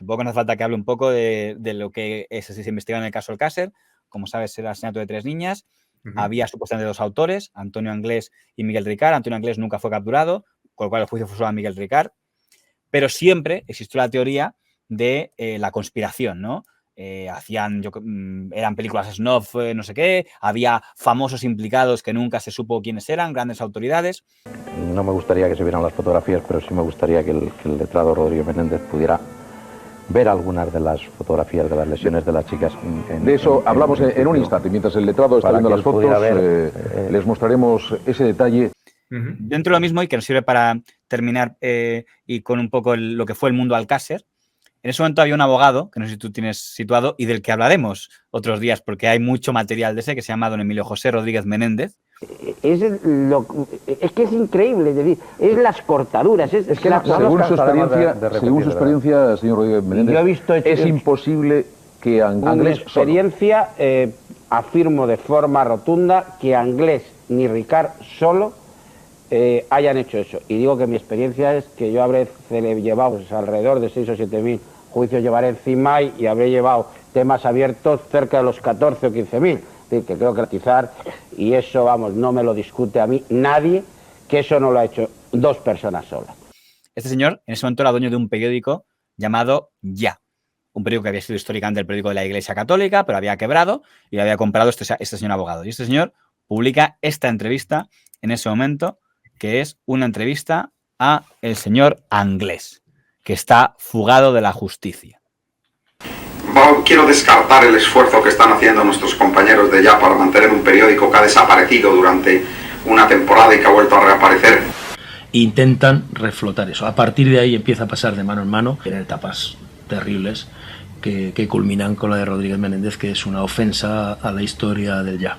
supongo que no hace falta que hable un poco de lo que se investigado en el caso Alcácer. Como sabes, era el asesinato de 3 niñas. Había supuestamente 2 autores, Antonio Anglés y Miguel Ricard. Antonio Anglés nunca fue capturado, con lo cual el juicio fue solo a Miguel Ricard. Pero siempre existió la teoría de la conspiración, ¿no? Eran películas snuff, no sé qué, había famosos implicados que nunca se supo quiénes eran, grandes autoridades. No me gustaría que se vieran las fotografías, pero sí me gustaría que el letrado Rodríguez Menéndez pudiera ver algunas de las fotografías de las lesiones de las chicas. De eso hablamos en un instante. Mientras el letrado está viendo las fotos, les mostraremos ese detalle. Dentro de lo mismo, y que nos sirve para terminar y con un poco lo que fue el mundo Alcácer, en ese momento había un abogado, que no sé si tú tienes situado, y del que hablaremos otros días, porque hay mucho material de ese, que se llama don Emilio José Rodríguez Menéndez. Es que es increíble, es decir, es las cortaduras. Es que según su experiencia, señor Rodríguez Menéndez, yo he visto es imposible que Anglés... Mi experiencia, afirmo de forma rotunda que Anglés ni Ricard solo hayan hecho eso. Y digo que mi experiencia es que yo habré llevado alrededor de 6 o 7 mil juicios, llevaré encima y habré llevado temas abiertos cerca de los 14 o 15 mil. Que creo que garantizar, y eso, vamos, no me lo discute a mí nadie, que eso no lo ha hecho 2 personas solas. Este señor en ese momento era dueño de un periódico llamado Ya, un periódico que había sido históricamente el periódico de la Iglesia Católica, pero había quebrado y lo había comprado este señor abogado. Y este señor publica esta entrevista en ese momento, que es una entrevista a el señor Anglés, que está fugado de la justicia. Quiero descartar el esfuerzo que están haciendo nuestros compañeros de Ya para mantener un periódico que ha desaparecido durante una temporada y que ha vuelto a reaparecer. Intentan reflotar eso. A partir de ahí empieza a pasar de mano en mano en etapas terribles que culminan con la de Rodríguez Menéndez, que es una ofensa a la historia del Ya.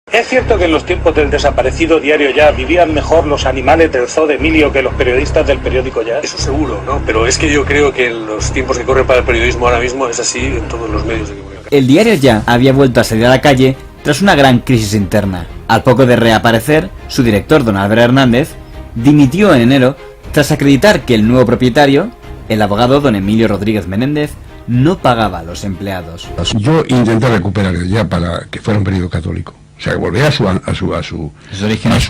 ¿Es cierto que en los tiempos del desaparecido diario Ya vivían mejor los animales del zoo de Emilio que los periodistas del periódico Ya? Eso seguro, ¿no? Pero es que yo creo que en los tiempos que corren para el periodismo ahora mismo es así en todos los medios de comunicación. El diario Ya había vuelto a salir a la calle tras una gran crisis interna. Al poco de reaparecer, su director, don Álvaro Hernández, dimitió en enero tras acreditar que el nuevo propietario, el abogado don Emilio Rodríguez Menéndez, no pagaba a los empleados. Yo intenté recuperar el Ya para que fuera un periódico católico. O sea, que volviera a sus orígenes.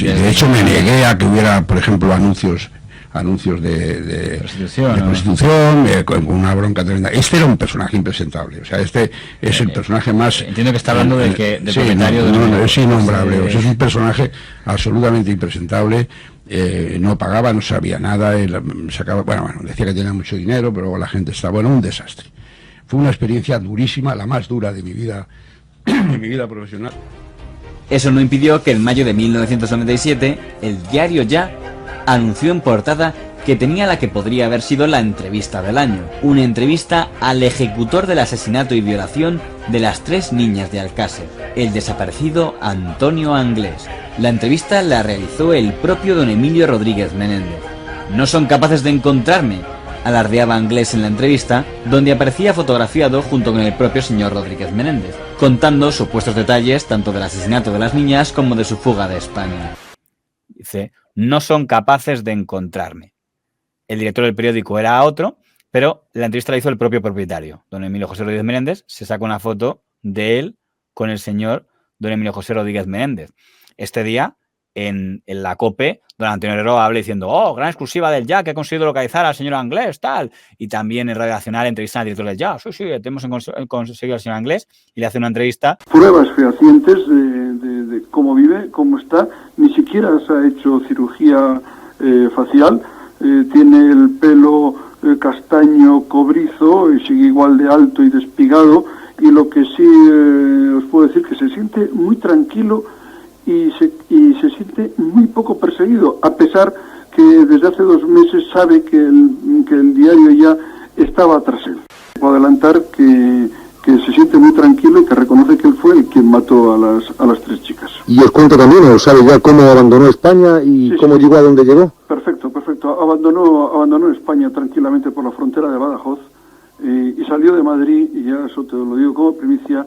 Y de hecho me negué a que hubiera, por ejemplo, anuncios de prostitución, con una bronca tremenda. Este era un personaje impresentable. O sea, este es el personaje más... Entiendo que está hablando del propietario... Es innombrable. O sea, es un personaje absolutamente impresentable. No pagaba, no sabía nada. Sacaba, decía que tenía mucho dinero, pero la gente estaba... un desastre. Fue una experiencia durísima, la más dura de mi vida profesional. Eso no impidió que en mayo de 1997 el diario Ya anunció en portada que tenía la que podría haber sido la entrevista del año, una entrevista al ejecutor del asesinato y violación de las 3 niñas de Alcácer, el desaparecido Antonio Anglés. La entrevista la realizó el propio don Emilio Rodríguez Menéndez. No son capaces de encontrarme, alardeaba Anglés en la entrevista, donde aparecía fotografiado junto con el propio señor Rodríguez Menéndez, contando supuestos detalles tanto del asesinato de las niñas como de su fuga de España. Dice, no son capaces de encontrarme. El director del periódico era otro, pero la entrevista la hizo el propio propietario, don Emilio José Rodríguez Menéndez. Se sacó una foto de él con el señor don Emilio José Rodríguez Menéndez. Este día, en la COPE, don Antonio Herrero habla diciendo, gran exclusiva del Ya, que he conseguido localizar al señor Anglés, tal. Y también en Radio Nacional entrevistan al director del Ya. Sí, hemos conseguido al señor Anglés, y le hace una entrevista. Pruebas fehacientes de cómo vive, cómo está. Ni siquiera se ha hecho cirugía facial. Tiene el pelo castaño cobrizo y sigue igual de alto y despigado. Y lo que sí os puedo decir que se siente muy tranquilo y se siente muy poco perseguido, a pesar que desde hace 2 meses sabe que el diario Ya estaba tras él. Puedo adelantar que se siente muy tranquilo y que reconoce que él fue el quien mató a las 3 chicas. Y os cuento también, ¿os sabe ya cómo abandonó España y cómo llegó a donde llegó? Perfecto. Abandonó España tranquilamente por la frontera de Badajoz y salió de Madrid, y ya eso te lo digo como primicia.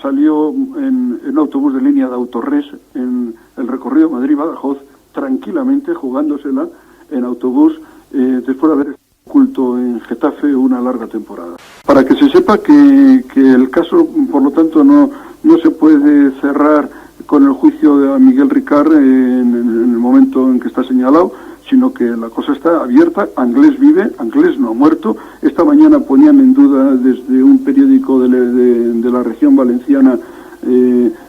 Salió en un autobús de línea de Autorres en el recorrido Madrid-Badajoz, tranquilamente jugándosela en autobús, después de haber Oculto en Getafe una larga temporada. Para que se sepa que el caso, por lo tanto, no se puede cerrar con el juicio de Miguel Ricard en el momento en que está señalado, sino que la cosa está abierta. Anglés vive, Anglés no ha muerto. Esta mañana ponían en duda desde un periódico de la región valenciana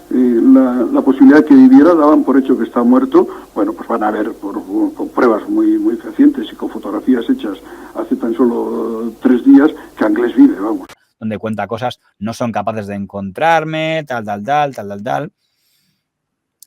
la posibilidad de que viviera, daban por hecho que está muerto. Bueno, pues van a ver con pruebas muy fehacientes y con fotografías hechas hace tan solo 3 días que Anglés vive, vamos. Donde cuenta cosas, no son capaces de encontrarme, tal.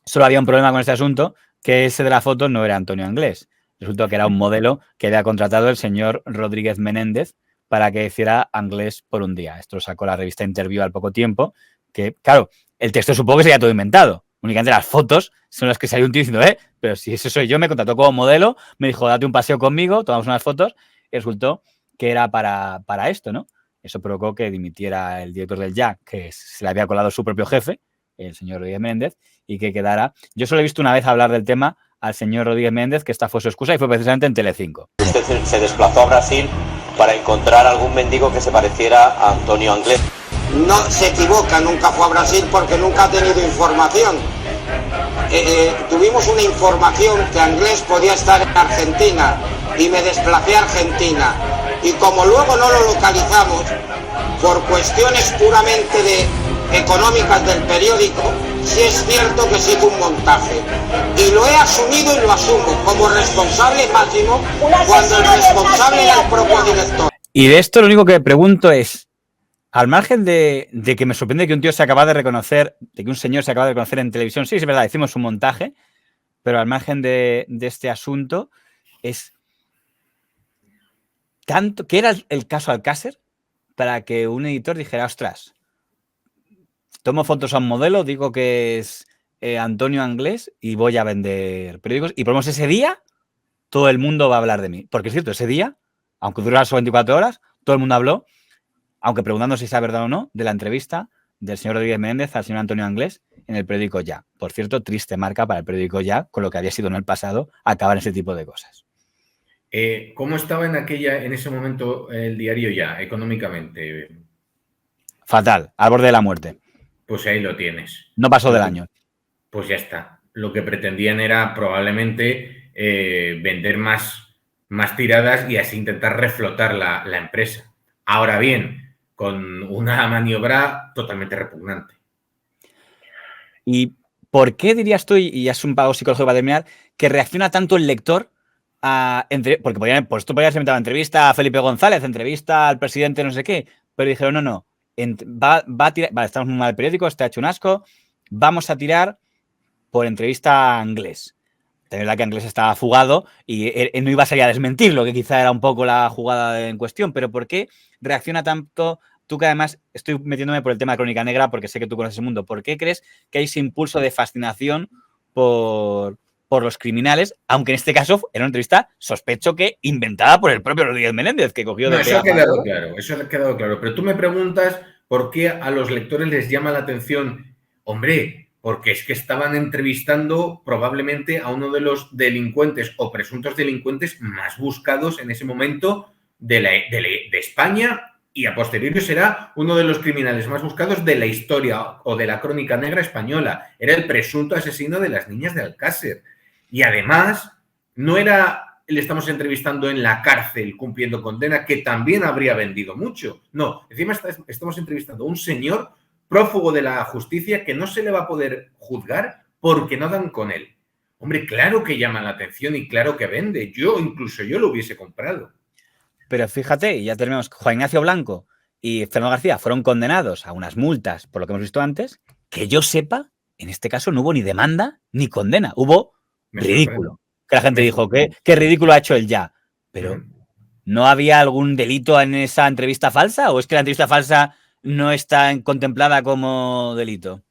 Solo había un problema con este asunto, que ese de la foto no era Antonio Anglés. Resultó que era un modelo que había contratado el señor Rodríguez Menéndez para que hiciera Anglés por un día. Esto lo sacó la revista Interview al poco tiempo, que, claro, el texto supongo que sería todo inventado. Únicamente las fotos son las que salió un tío diciendo, pero si eso soy yo, me contrató como modelo, me dijo, date un paseo conmigo, tomamos unas fotos, y resultó que era para esto, ¿no? Eso provocó que dimitiera el director del Ya, que se le había colado su propio jefe, el señor Rodríguez Méndez, y que quedara... Yo solo he visto una vez hablar del tema al señor Rodríguez Méndez, que esta fue su excusa, y fue precisamente en Telecinco. Usted se desplazó a Brasil para encontrar algún mendigo que se pareciera a Antonio Anglés. No se equivoca, nunca fue a Brasil porque nunca ha tenido información. Tuvimos una información que Anglés podía estar en Argentina y me desplacé a Argentina. Y como luego no lo localizamos, por cuestiones puramente económicas del periódico, sí es cierto que se hizo un montaje. Y lo he asumido y lo asumo como responsable máximo cuando el responsable era el propio director. Y de esto lo único que pregunto es, al margen de que me sorprende que un tío se acaba de reconocer, de que un señor se acaba de reconocer en televisión, sí, es verdad, hicimos un montaje, pero al margen de este asunto, es tanto, ¿qué era el caso Alcácer para que un editor dijera, ostras, tomo fotos a un modelo, digo que es Antonio Anglés y voy a vender periódicos, y por lo menos ese día todo el mundo va a hablar de mí? Porque es cierto, ese día, aunque durara solo 24 horas, todo el mundo habló, aunque preguntando si es verdad o no, de la entrevista del señor Rodríguez Méndez al señor Antonio Anglés en el periódico Ya. Por cierto, triste marca para el periódico Ya, con lo que había sido en el pasado, acabar ese tipo de cosas. ¿Cómo estaba en ese momento el diario Ya, económicamente? Fatal, al borde de la muerte. Pues ahí lo tienes. No pasó del año. Pues ya está. Lo que pretendían era probablemente vender más tiradas y así intentar reflotar la empresa. Ahora bien, con una maniobra totalmente repugnante. ¿Y por qué dirías tú, y es un pago psicológico para terminar, que reacciona tanto el lector porque por esto podría haber inventado entrevista a Felipe González, entrevista al presidente no sé qué, pero dijeron, no, va a tirar, vale, estamos muy mal el periódico, está hecho un asco, vamos a tirar por entrevista a Anglés. De verdad que Anglés estaba fugado y él no iba a salir a desmentirlo, que quizá era un poco la jugada en cuestión, pero ¿por qué reacciona tanto? Tú que además estoy metiéndome por el tema de Crónica Negra porque sé que tú conoces el mundo. ¿Por qué crees que hay ese impulso de fascinación por los criminales? Aunque en este caso era una entrevista, sospecho que inventada por el propio Rodríguez Menéndez, que cogió... eso ha quedado claro. Pero tú me preguntas por qué a los lectores les llama la atención. Hombre, porque es que estaban entrevistando probablemente a uno de los delincuentes o presuntos delincuentes más buscados en ese momento de España, y a posteriori será uno de los criminales más buscados de la historia o de la Crónica Negra española. Era el presunto asesino de las niñas de Alcácer. Y además, no era, le estamos entrevistando en la cárcel cumpliendo condena, que también habría vendido mucho. No, encima estamos entrevistando a un señor prófugo de la justicia que no se le va a poder juzgar porque no dan con él. Hombre, claro que llama la atención y claro que vende. Incluso yo lo hubiese comprado. Pero fíjate, y ya tenemos Juan Ignacio Blanco y Fernando García fueron condenados a unas multas, por lo que hemos visto antes, que yo sepa, en este caso no hubo ni demanda ni condena, hubo ridículo. Que la gente dijo, ¿qué ridículo ha hecho él Ya? Pero, ¿no había algún delito en esa entrevista falsa? ¿O es que la entrevista falsa no está contemplada como delito?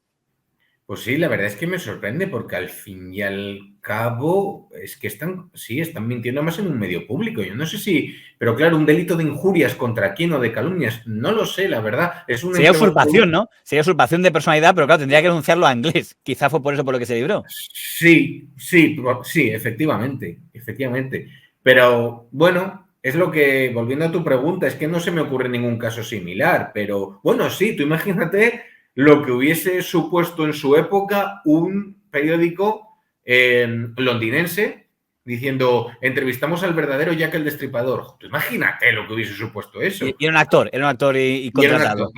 Pues sí, la verdad es que me sorprende porque al fin y al cabo es que están mintiendo más en un medio público. Yo no sé si, pero claro, un delito de injurias contra quién o de calumnias, no lo sé, la verdad. Sería usurpación, ¿no? Sería usurpación de personalidad, pero claro, tendría que denunciarlo a Anglés. Quizá fue por eso por lo que se libró. Sí, efectivamente. Pero bueno, es lo que, volviendo a tu pregunta, es que no se me ocurre ningún caso similar, pero bueno, sí, tú imagínate lo que hubiese supuesto en su época un periódico londinense diciendo, entrevistamos al verdadero Jack el Destripador. Tú imagínate lo que hubiese supuesto eso. Y era un actor y contratado.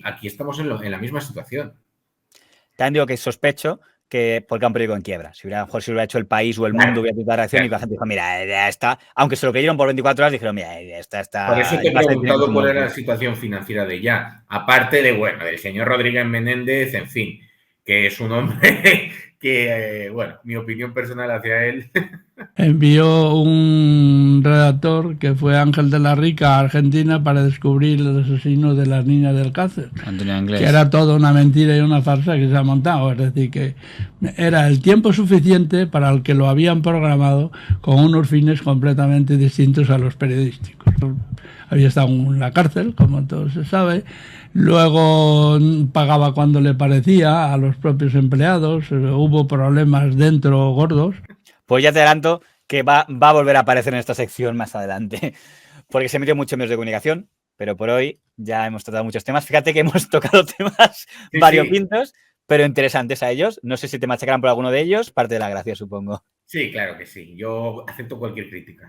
Aquí estamos en la misma situación. También digo que sospecho que porque era un periódico en quiebra. Si hubiera, mejor si hubiera hecho El País o El Mundo, hubiera tenido reacción y la gente dijo, mira, ya está. Aunque se lo creyeron por 24 horas, dijeron, mira, ya está. Por eso te he preguntado cuál era la situación financiera de Ya. Aparte de, bueno, del señor Rodríguez Menéndez, en fin, que es un hombre que, bueno, mi opinión personal hacia él. Envió un redactor que fue Ángel de la Rica a Argentina para descubrir el asesino de las niñas del cárcel. Antonio Inglés. Que era toda una mentira y una farsa que se ha montado. Es decir, que era el tiempo suficiente para el que lo habían programado con unos fines completamente distintos a los periodísticos. Había estado en la cárcel, como todo se sabe. Luego pagaba cuando le parecía a los propios empleados. Hubo problemas dentro gordos. Pues ya te adelanto que va a volver a aparecer en esta sección más adelante, porque se metió mucho en medios de comunicación, pero por hoy ya hemos tratado muchos temas. Fíjate que hemos tocado temas variopintos, pero interesantes a ellos. No sé si te machacarán por alguno de ellos, parte de la gracia, supongo. Sí, claro que sí. Yo acepto cualquier crítica.